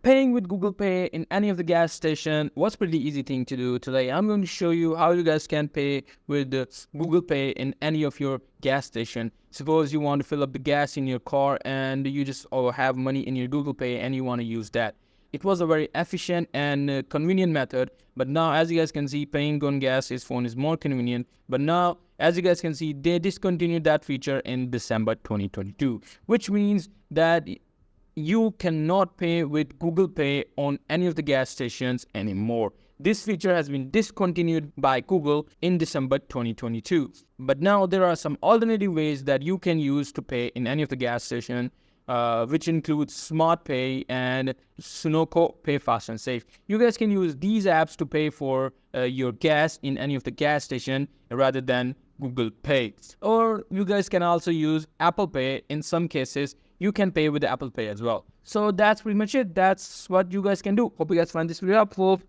Paying with Google Pay in any of the gas station was pretty easy thing to do. Today I'm going to show you how you guys can pay with Google Pay in any of your gas station. Suppose you want to fill up the gas in your car and you just have money in your Google Pay and you want to use that. It was a very efficient and convenient method, but now as you guys can see, paying on gas phone is more convenient. But now as you guys can see, they discontinued that feature in December 2022, which means that you cannot pay with Google Pay on any of the gas stations anymore. This feature has been discontinued by Google in December 2022. But now there are some alternative ways that you can use to pay in any of the gas station, which includes Smart Pay and Sunoco Pay Fast and Safe. You guys can use these apps to pay for your gas in any of the gas station rather than Google Pay. Or you guys can also use Apple Pay. In some cases, you can pay with the Apple Pay as well. So that's pretty much it. That's what you guys can do. Hope you guys find this video helpful.